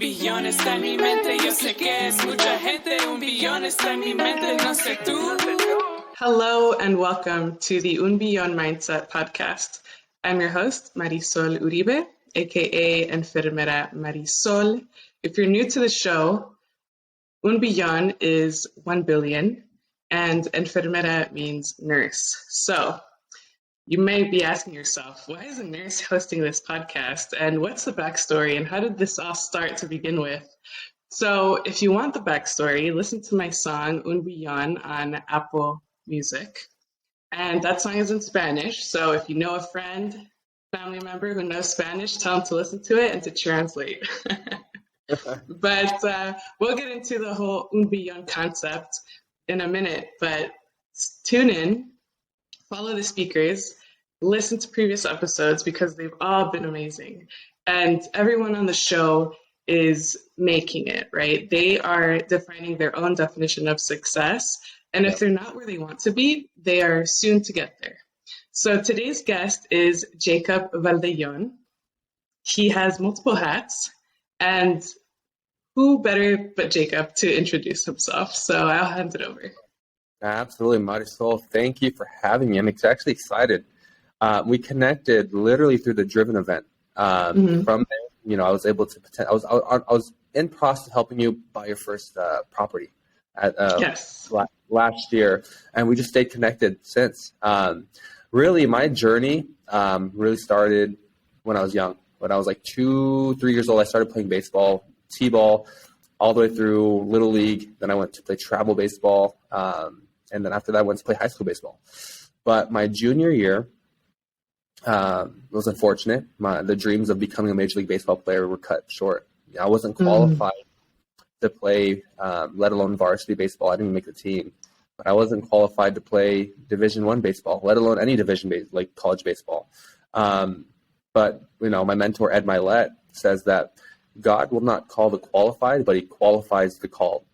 billón está en mi mente, yo sé que es mucha gente. Un billón está en mi mente, no sé tú. Hello and welcome to the Un Billón Mindset podcast. I'm your host, Marisol Uribe, aka Enfermera Marisol. If you're new to the show, Un Billón is 1 billion, and Enfermera means nurse. So you may be asking yourself, why is a nurse hosting this podcast? And what's the backstory? And how did this all start to begin with? So if you want the backstory, listen to my song Un Billón on Apple Music. And that song is in Spanish. So if you know a friend, family member who knows Spanish, tell them to listen to it and to translate. But we'll get into the whole Un Billón concept in a minute. But tune in, follow the speakers, listen to previous episodes because they've all been amazing. And everyone on the show is making it, right? They are defining their own definition of success. And if they're not where they want to be, they are soon to get there. So today's guest is Jacob Valdellon. He has multiple hats, and who better but Jacob to introduce himself? So I'll hand it over. Absolutely, Marisol. Thank you for having me. I'm actually excited. We connected literally through the Driven event. From there, I was able to I was in process of helping you buy your first property at last year, and we just stayed connected since. Really, my journey really started when I was young. When I was like 2-3 years old, I started playing baseball, t-ball, all the way through Little League. Then I went to play travel baseball, and then after that, I went to play high school baseball. But my junior year was unfortunate. The dreams of becoming a Major League Baseball player were cut short. I wasn't qualified to play, let alone varsity baseball. I didn't even make the team. But I wasn't qualified to play Division I baseball, let alone any like college baseball. But my mentor, Ed Milet, says that God will not call the qualified, but he qualifies the called.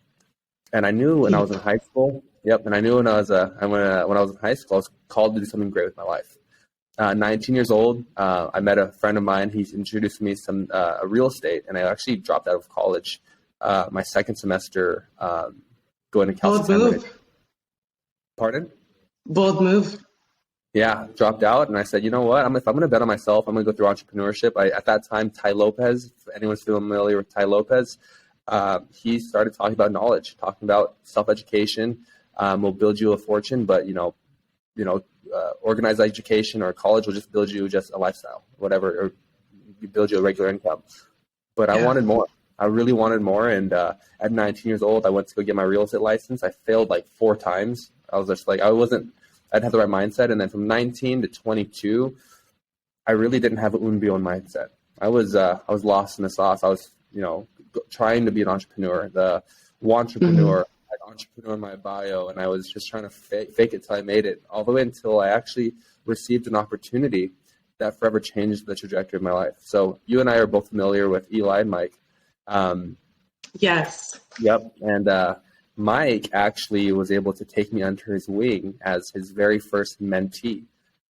And I knew when I was in high school, and I knew when I was in high school, I was called to do something great with my life. 19 years old, I met a friend of mine. He's introduced me some real estate, and I actually dropped out of college my second semester going to Cal State. Bold move. Pardon? Bold move. Yeah, dropped out, and I said, you know what? If I'm going to bet on myself, I'm going to go through entrepreneurship. At that time, Ty Lopez, if anyone's familiar with Ty Lopez, he started talking about knowledge, talking about self-education. Will build you a fortune, but organized education or college will just build you just a lifestyle, whatever, or build you a regular income. But I wanted more. I really wanted more. And at 19 years old, I went to go get my real estate license. I failed like 4 times. I was just like, I didn't have the right mindset. And then from 19 to 22, I really didn't have an un billón mindset. I was lost in the sauce. I was, trying to be an entrepreneur, the entrepreneur. I had entrepreneur in my bio, and I was just trying to fake it till I made it, all the way until I actually received an opportunity that forever changed the trajectory of my life. So you and I are both familiar with Eli and Mike. Yes. Yep. And Mike actually was able to take me under his wing as his very first mentee.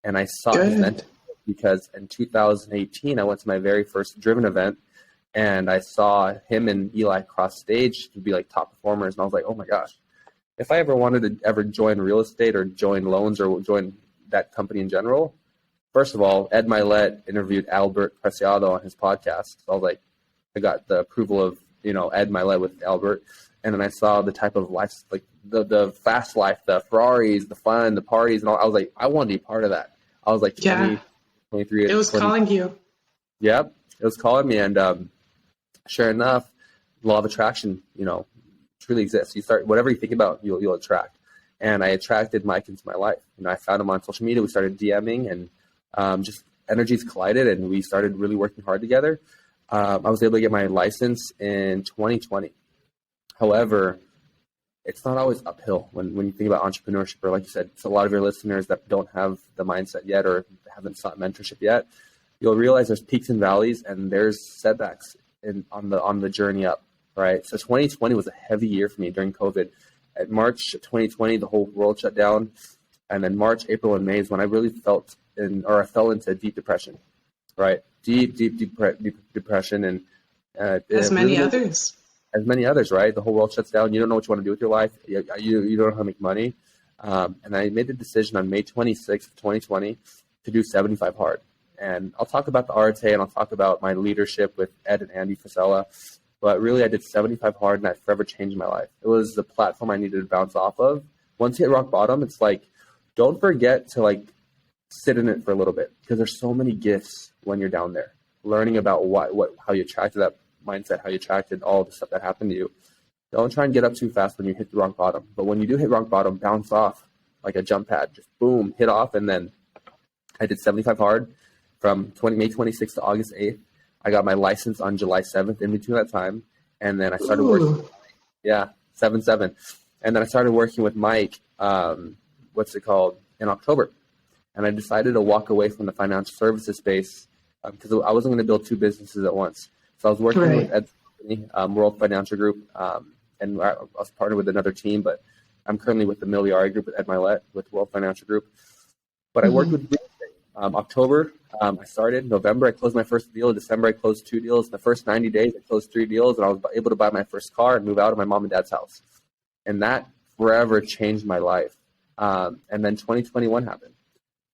And I saw his mentor because in 2018, I went to my very first Driven event, and I saw him and Eli cross stage to be like top performers. And I was like, oh my gosh, if I ever wanted to ever join real estate or join loans or join that company in general, first of all, Ed Milet interviewed Albert Preciado on his podcast. So I was like, I got the approval of, Ed Milet with Albert. And then I saw the type of life, like the fast life, the Ferraris, the fun, the parties, and all. I was like, I want to be part of that. I was like 23. It was 20. Calling you. Yep. It was calling me. And sure enough, law of attraction, truly exists. You start, whatever you think about, you'll attract. And I attracted Mike into my life. I found him on social media. We started DMing, and just energies collided, and we started really working hard together. I was able to get my license in 2020. However, it's not always uphill when you think about entrepreneurship, or like you said, it's a lot of your listeners that don't have the mindset yet or haven't sought mentorship yet. You'll realize there's peaks and valleys, and there's setbacks on the journey up, right? So 2020 was a heavy year for me during COVID. At March 2020, the whole world shut down. And then March, April, and May is when I really fell into deep depression, right? Deep depression. And As many others. As many others, right? The whole world shuts down. You don't know what you want to do with your life. You don't know how to make money. And I made the decision on May 26th, 2020 to do 75 hard. And I'll talk about the RTA and I'll talk about my leadership with Ed and Andy Frisella. But really, I did 75 hard and that forever changed my life. It was the platform I needed to bounce off of. Once you hit rock bottom, it's like, don't forget to like sit in it for a little bit because there's so many gifts when you're down there. Learning about how you attracted that mindset, how you attracted all the stuff that happened to you. Don't try and get up too fast when you hit the rock bottom. But when you do hit rock bottom, bounce off like a jump pad. Just boom, hit off. And then I did 75 hard from May 26th to August 8th. I got my license on July 7th in between that time. And then I started working. Yeah, 7-7. And then I started working with Mike, in October. And I decided to walk away from the financial services space because I wasn't going to build two businesses at once. So I was working with Ed's company, World Financial Group, and I was partnered with another team, but I'm currently with the Miliari Group with Ed Milet with World Financial Group. But I worked with real estate. October, I started. November, I closed my first deal. December, I closed 2 deals. The first 90 days, I closed 3 deals, and I was able to buy my first car and move out of my mom and dad's house. And that forever changed my life. And then 2021 happened.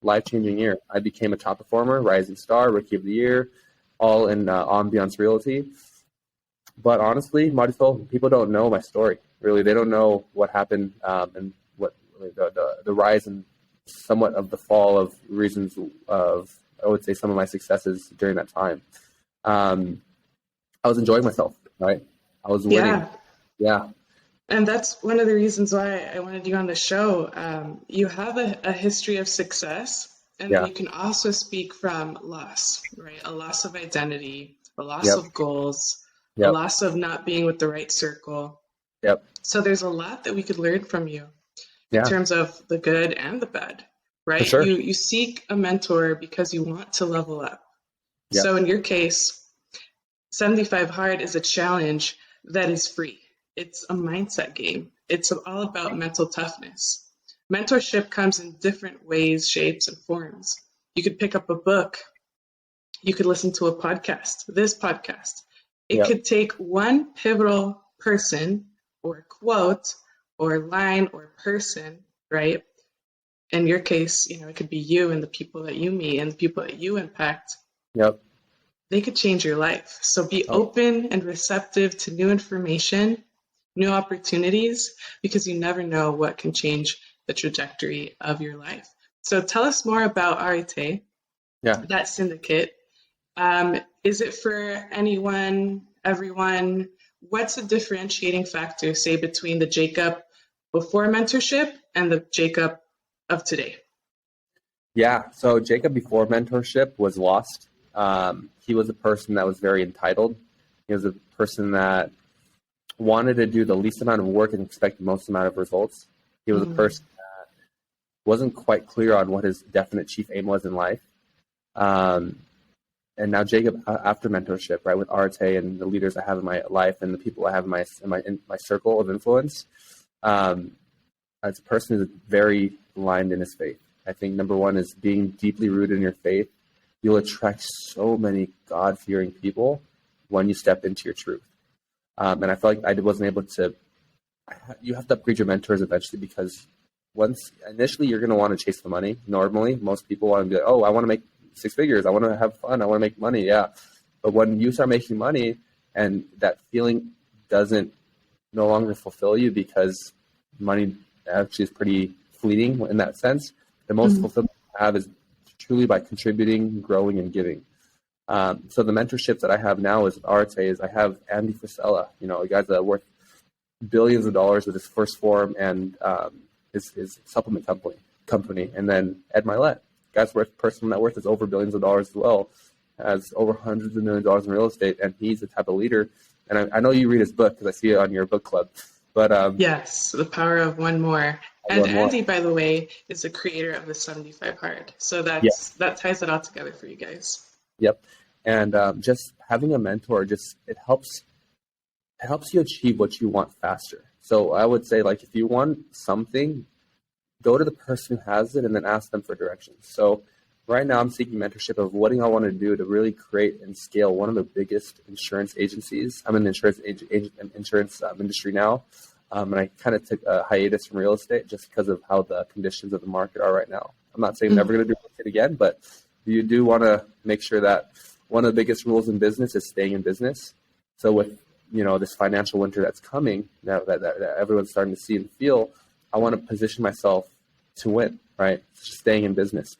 Life-changing year. I became a top performer, rising star, rookie of the year, all in Ambiance Realty. But honestly, Marisol, people don't know my story. Really, they don't know what happened and what the rise and somewhat of the fall of reasons of, I would say, some of my successes during that time. I was enjoying myself, right? I was winning. Yeah. And that's one of the reasons why I wanted you on the show. You have a history of success, and you can also speak from loss, right? A loss of identity, a loss of goals, a loss of not being with the right circle. So there's a lot that we could learn from you in terms of the good and the bad, right? For sure. You seek a mentor because you want to level up. So in your case, 75 Hard is a challenge that is free. It's a mindset game. It's all about mental toughness. Mentorship comes in different ways, shapes, and forms. You could pick up a book. You could listen to a podcast, this podcast. It could take one pivotal person or quote or line or person, right? In your case, it could be you and the people that you meet and the people that you impact. They could change your life. So be open and receptive to new information, new opportunities, because you never know what can change the trajectory of your life. So tell us more about Arete, that syndicate. Is it for anyone, everyone? What's the differentiating factor, say, between the Jacob before mentorship and the Jacob of today? Yeah, so Jacob before mentorship was lost. He was a person that was very entitled. He was a person that wanted to do the least amount of work and expect the most amount of results. He was a person that wasn't quite clear on what his definite chief aim was in life. And now Jacob, after mentorship, right, with Arte and the leaders I have in my life and the people I have in my circle of influence, as a person who's very aligned in his faith. I think number one is being deeply rooted in your faith. You'll attract so many God-fearing people when you step into your truth. And I feel like I wasn't able to. You have to upgrade your mentors eventually, because initially you're going to want to chase the money. Normally, most people want to be like, oh, I want to make 6 figures. I want to have fun. I want to make money. Yeah. But when you start making money and that feeling doesn't no longer fulfill you, because money actually is pretty fleeting in that sense, the most fulfillment you have is truly by contributing, growing, and giving. So the mentorships that I have now is Arte. I have Andy Frisella, a guy that's worth billions of dollars with his first form and his supplement company. And then Ed Milet, guy's personal net worth is over billions of dollars as well, has over hundreds of millions of dollars in real estate, and he's the type of leader. And I know you read his book because I see it on your book club. But yes, The Power of One More. And Andy, by the way, is the creator of the 75 Hard. So that ties it all together for you guys. Yep. And just having a mentor, it helps you achieve what you want faster. So I would say, like, if you want something, go to the person who has it and then ask them for directions. So right now I'm seeking mentorship of what do I want to do to really create and scale one of the biggest insurance agencies. I'm in the insurance industry now. And I kind of took a hiatus from real estate just because of how the conditions of the market are right now. I'm not saying I'm never going to do real estate again, but you do want to make sure that one of the biggest rules in business is staying in business. So with, this financial winter that's coming, that everyone's starting to see and feel, I want to position myself to win, right? Just staying in business.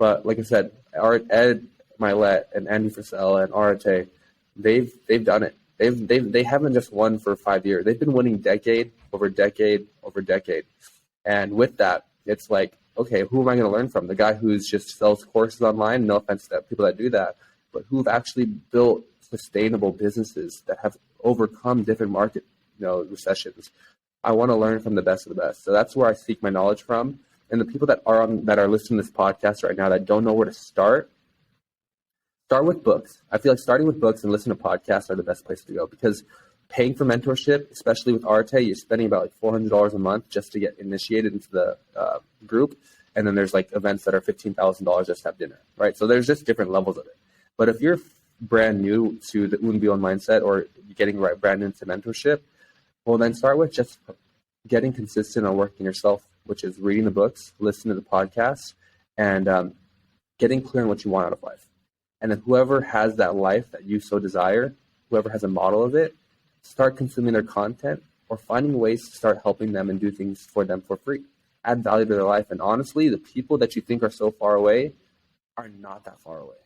But like I said, Ed Milet and Andy Frisell and Arate, they've done it. They haven't just won for 5 years. They've been winning decade over decade over decade. And with that, it's like, okay, who am I going to learn from? The guy who's just sells courses online, no offense to people that do that, but who've actually built sustainable businesses that have overcome different market, recessions. I want to learn from the best of the best. So that's where I seek my knowledge from. And the people that are listening to this podcast right now that don't know where to start with books. I feel like starting with books and listening to podcasts are the best place to go, because paying for mentorship, especially with Arte, you're spending about like $400 a month just to get initiated into the group. And then there's like events that are $15,000 just to have dinner, right? So there's just different levels of it. But if you're brand new to the Un Beyond mindset, or getting brand new into mentorship, well, then start with just getting consistent on working yourself, which is reading the books, listening to the podcasts, and getting clear on what you want out of life. And then whoever has that life that you so desire, whoever has a model of it, start consuming their content or finding ways to start helping them and do things for them for free. Add value to their life. And honestly, the people that you think are so far away are not that far away.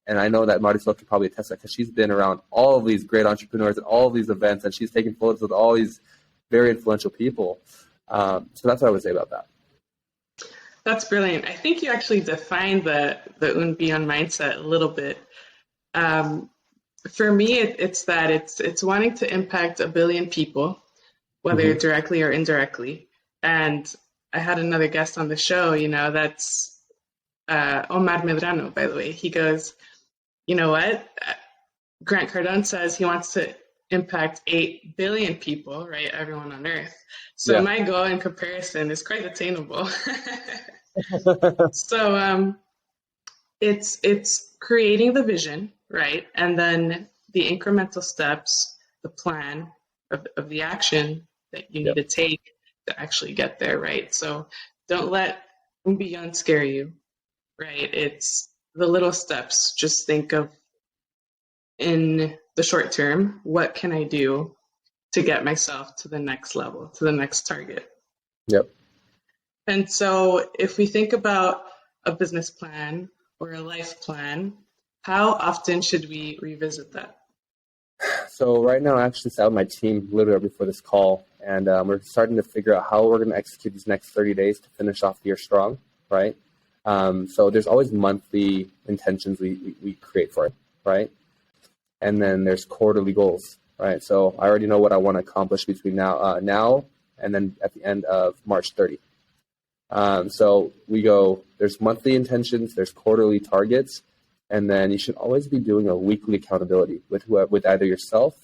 And I know that Marisol could probably attest that, because she's been around all of these great entrepreneurs at all of these events, and she's taken photos with all these very influential people. So that's what I would say about that. That's brilliant. I think you actually defined the Un Beyond mindset a little bit. For me, it's that it's wanting to impact 1 billion people, whether directly or indirectly. And I had another guest on the show, that's Omar Medrano, by the way. He goes, you know what? Grant Cardone says he wants to impact 8 billion people, right? Everyone on Earth. So my goal in comparison is quite attainable. So it's creating the vision, right? And then the incremental steps, the plan of the action that you need to take to actually get there, right? So don't let Beyond scare you, right? It's the little steps. Just think of, in the short term, what can I do to get myself to the next level, to the next target? Yep. And so if we think about a business plan or a life plan, how often should we revisit that? So right now, I actually sat with my team literally before this call, and we're starting to figure out how we're going to execute these next 30 days to finish off the year strong, right? So there's always monthly intentions we create for it, right? And then there's quarterly goals, right? So I already know what I want to accomplish between now and then at the end of March 30. So we go, there's monthly intentions, there's quarterly targets, and then you should always be doing a weekly accountability with either yourself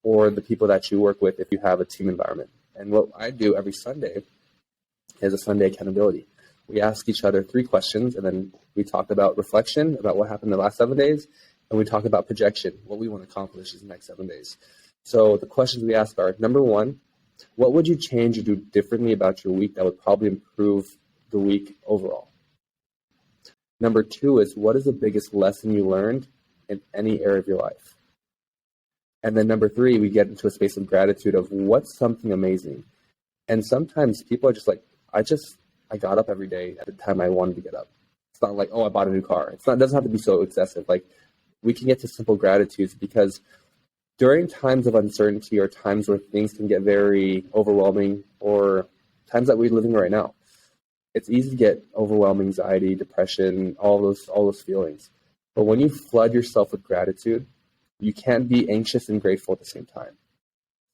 or the people that you work with if you have a team environment. And what I do every Sunday is a Sunday accountability. We ask each other 3 questions, and then we talk about reflection, about what happened the last 7 days, and we talk about projection, what we want to accomplish in the next 7 days. So the questions we ask are, number 1, what would you change or do differently about your week that would probably improve the week overall? Number 2 is, what is the biggest lesson you learned in any area of your life? And then number 3, we get into a space of gratitude of what's something amazing. And sometimes people are just like, I got up every day at the time I wanted to get up. It's not like, I bought a new car. It doesn't have to be so excessive. Like, we can get to simple gratitudes, because during times of uncertainty or times where things can get very overwhelming, or times that we're living right now, it's easy to get overwhelming anxiety, depression, all those feelings. But when you flood yourself with gratitude, you can't be anxious and grateful at the same time.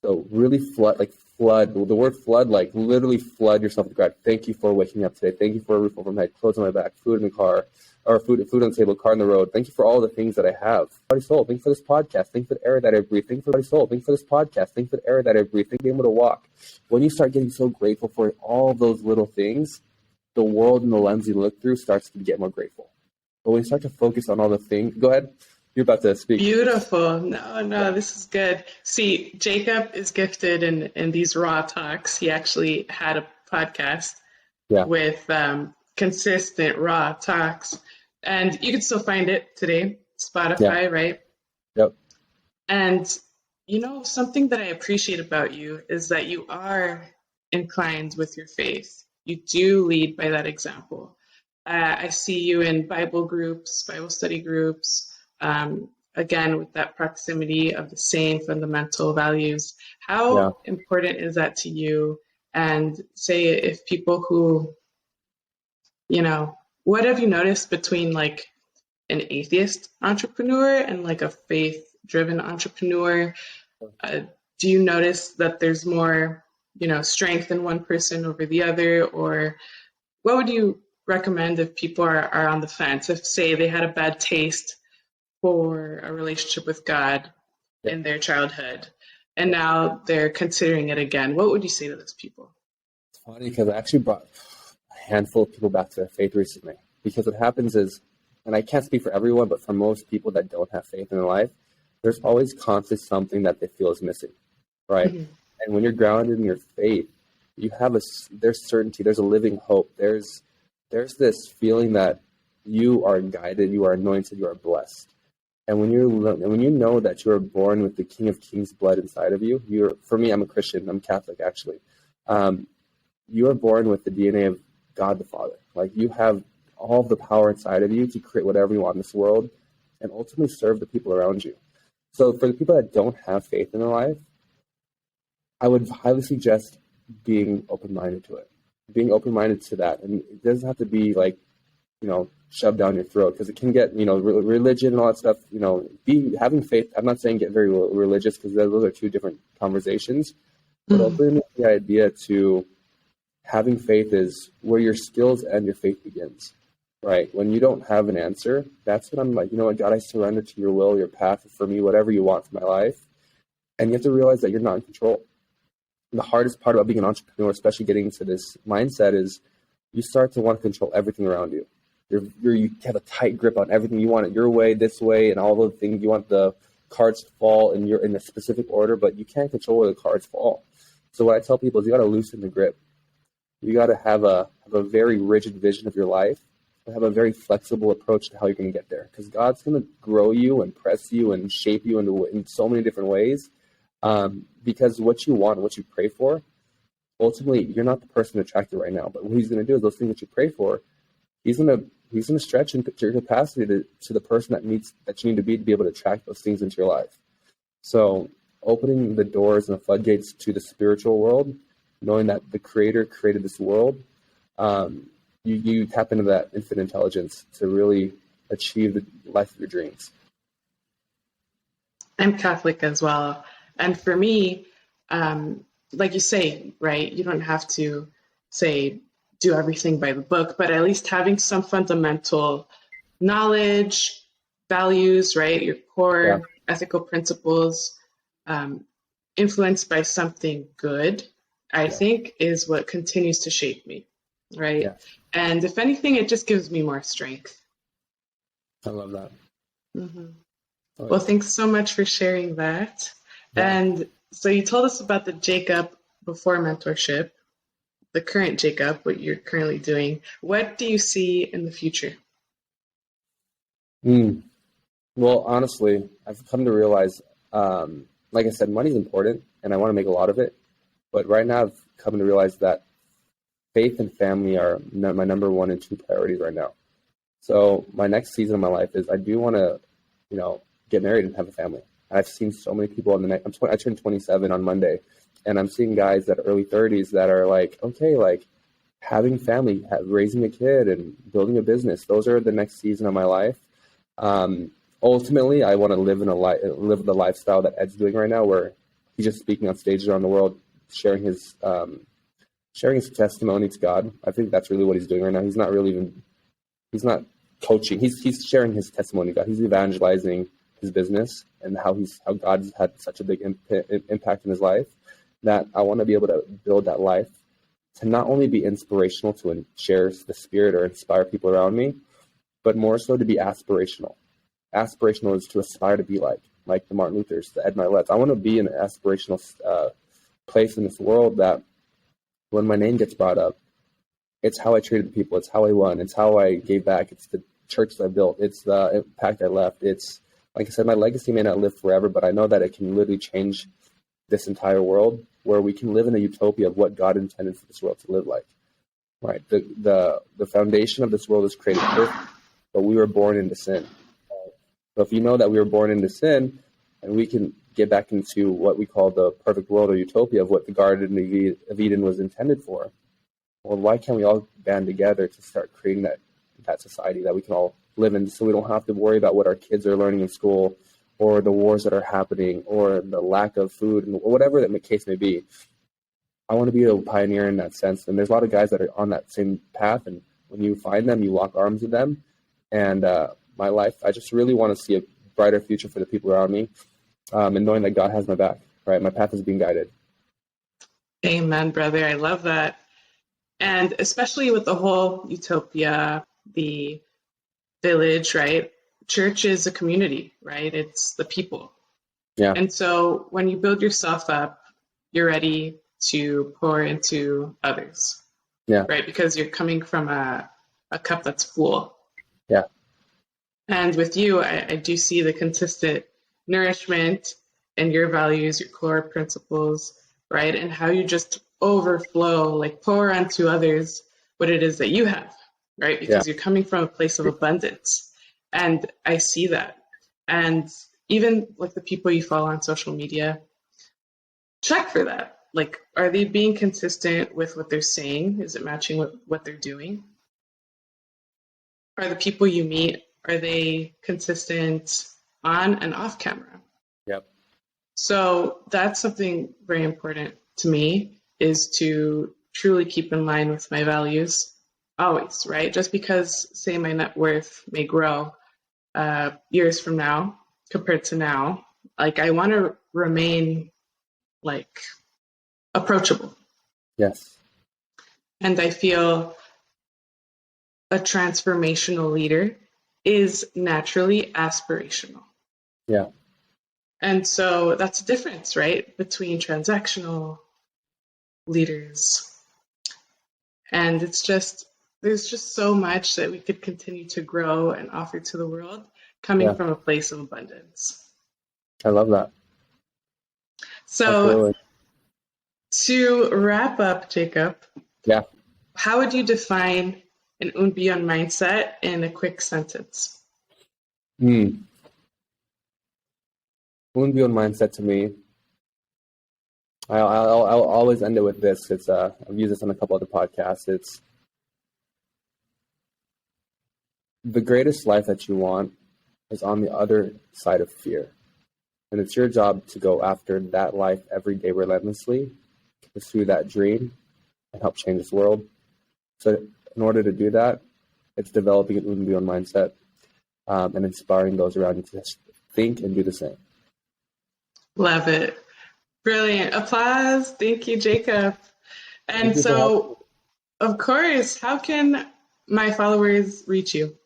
So really flood, the word flood, like literally flood yourself with gratitude. Thank you for waking up today. Thank you for a roof over my head, clothes on my back, food in the car, or food on the table, car on the road. Thank you for all the things that I have. Body, soul. Thank you for this podcast. Thank you for the air that I breathe. Thank you for body, soul. Thank you for this podcast. Thank you for the air that I breathe. Thank you for being able to walk. When you start getting so grateful for all those little things, the world and the lens you look through starts to get more grateful. But when you start to focus on all the things, go ahead. You're about to speak. Beautiful. No, this is good. See, Jacob is gifted in these raw talks. He actually had a podcast Yeah. with consistent raw talks, and you can still find it today, Spotify, right? Yep. And something that I appreciate about you is that you are inclined with your faith. You do lead by that example. I see you in Bible groups, Bible study groups, again, with that proximity of the same fundamental values. How important is that to you? And say if people who, what have you noticed between like an atheist entrepreneur and like a faith-driven entrepreneur? Do you notice that there's more, strength in one person over the other? Or what would you recommend if people are on the fence? If, say, they had a bad taste for a relationship with God in their childhood, and now they're considering it again, what would you say to those people? It's funny because I actually brought a handful of people back to their faith recently. Because what happens is, and I can't speak for everyone, but for most people that don't have faith in their life, there's always constantly something that they feel is missing, right? Mm-hmm. And when you're grounded in your faith, you have there's certainty, there's a living hope, there's this feeling that you are guided, you are anointed, you are blessed. And when you know that you are born with the King of Kings blood inside of you, for me, I'm a Christian, I'm Catholic actually. You are born with the DNA of God the Father. Like you have all of the power inside of you to create whatever you want in this world and ultimately serve the people around you. So for the people that don't have faith in their life, I would highly suggest being open-minded to it, being open-minded to that. And it doesn't have to be like, shoved down your throat, because it can get, religion and all that stuff, having faith. I'm not saying get very religious, because those are two different conversations, but opening the idea to having faith is where your skills end, your faith begins, right? When you don't have an answer, that's when I'm like, God, I surrender to your will, your path for me, whatever you want for my life. And you have to realize that you're not in control. And the hardest part about being an entrepreneur, especially getting into this mindset, is you start to want to control everything around you. You have a tight grip on everything. You want it your way, this way, and all the things. You want the cards to fall in a specific order, but you can't control where the cards fall. So what I tell people is you got to loosen the grip. You got to have a very rigid vision of your life, and have a very flexible approach to how you're going to get there. Because God's going to grow you and press you and shape you in so many different ways. Because what you want, what you pray for, ultimately you're not the person to attract it right now. But what He's going to do is those things that you pray for, He's going to stretch your capacity to the person that you need to be able to attract those things into your life. So opening the doors and the floodgates to the spiritual world, knowing that the Creator created this world, you tap into that infinite intelligence to really achieve the life of your dreams. I'm Catholic as well. And for me, like you say, right, you don't have to do everything by the book, but at least having some fundamental knowledge, values, right, your core ethical principles, influenced by something good, I think is what continues to shape me, right? Yeah. And if anything, it just gives me more strength. I love that. Mm-hmm. Well, thanks so much for sharing that. Yeah. And so you told us about the Jacob before mentorship, the current Jacob, what you're currently doing. What do you see in the future? Well, honestly, I've come to realize, like I said, money's important and I want to make a lot of it. But right now I've come to realize that faith and family are my number 1 and 2 priorities right now. So my next season of my life is I do want to, get married and have a family. I've seen so many people I turned 27 on Monday, and I'm seeing guys that are early 30s that are like, okay, like having family, raising a kid and building a business. Those are the next season of my life. Ultimately, I want to live the lifestyle that Ed's doing right now, where he's just speaking on stages around the world, sharing his testimony to God. I think that's really what he's doing right now. He's not coaching. He's sharing his testimony to God. He's evangelizing his business and how God's had such a big impact in his life, that I want to be able to build that life to not only be inspirational to share the spirit or inspire people around me, but more so to be aspirational. Aspirational is to aspire to be like the Martin Luthers, the Ed Milets. I want to be in an aspirational place in this world that when my name gets brought up, it's how I treated people, it's how I won, it's how I gave back, it's the church that I built, it's the impact I left. It's, like I said, my legacy may not live forever, but I know that it can literally change this entire world, where we can live in a utopia of what God intended for this world to live like. Right? The foundation of this world is created perfect, but we were born into sin. So if you know that we were born into sin, and we can get back into what we call the perfect world or utopia of what the Garden of Eden was intended for, well, why can't we all band together to start creating that society that we can all live in, so we don't have to worry about what our kids are learning in school, or the wars that are happening, or the lack of food, and whatever that the case may be. I want to be a pioneer in that sense. And there's a lot of guys that are on that same path. And when you find them, you lock arms with them. And my life, I just really want to see a brighter future for the people around me, and knowing that God has my back, right? My path is being guided. Amen, brother. I love that. And especially with the whole utopia, the village, right? Church is a community, right? It's the people. Yeah. And so when you build yourself up, you're ready to pour into others. Yeah. Right? Because you're coming from a cup that's full. Yeah. And with you, I do see the consistent nourishment and your values, your core principles, right? And how you just overflow, like pour onto others what it is that you have, right? Because you're coming from a place of abundance. And I see that. And even like the people you follow on social media, check for that. Like, are they being consistent with what they're saying? Is it matching with what they're doing? Are the people you meet, are they consistent on and off camera? Yep. So that's something very important to me, is to truly keep in line with my values always, right? Just because, say, my net worth may grow years from now compared to now, like I want to remain like approachable. Yes. And I feel a transformational leader is naturally aspirational. Yeah. And so that's the difference, right, between transactional leaders. And it's just, there's just so much that we could continue to grow and offer to the world coming from a place of abundance. I love that. So Absolutely. To wrap up, Jacob, Yeah. how would you define an Un Beyond mindset in a quick sentence? Un Beyond mindset to me, I'll always end it with this. It's I've used this on a couple other podcasts. It's the greatest life that you want is on the other side of fear. And it's your job to go after that life every day relentlessly, to pursue that dream and help change this world. So in order to do that, it's developing an Un Beyond mindset, and inspiring those around you to think and do the same. Love it. Brilliant. Applause. Thank you, Jacob. And so, of course, how can my followers reach you?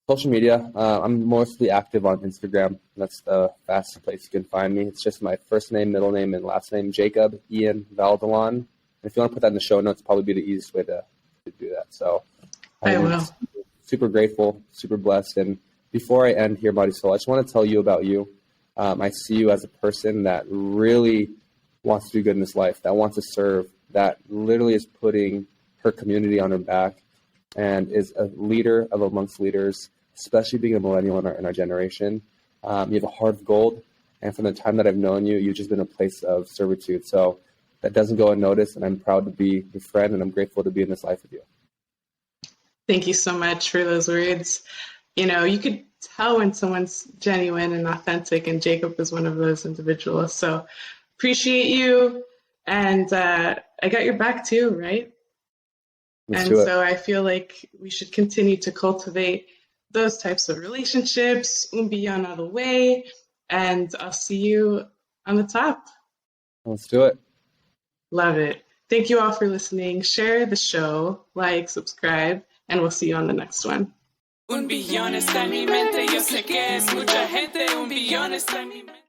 Social media. I'm mostly active on Instagram. That's the fastest place you can find me. It's just my first name, middle name, and last name, Jacob Ian Valdellon. And if you want to put that in the show notes, probably be the easiest way to do that. So I will. Super grateful, super blessed. And before I end here, Marisol, I just want to tell you about you. I see you as a person that really wants to do good in this life, that wants to serve, that literally is putting her community on her back, and is a leader of amongst leaders, especially being a millennial in our generation. You have a heart of gold, and from the time that I've known you, you've just been a place of servitude. So that doesn't go unnoticed, and I'm proud to be your friend, and I'm grateful to be in this life with you. Thank you so much for those words. You know, you could tell when someone's genuine and authentic, and Jacob is one of those individuals. So appreciate you, and I got your back too, right? So I feel like we should continue to cultivate those types of relationships, Un Beyond all the way, and I'll see you on the top. Let's do it. Love it. Thank you all for listening. Share the show, like, subscribe, and we'll see you on the next one. Un billón está en mi mente, yo sé que es mucha gente, un billón está en mi mente.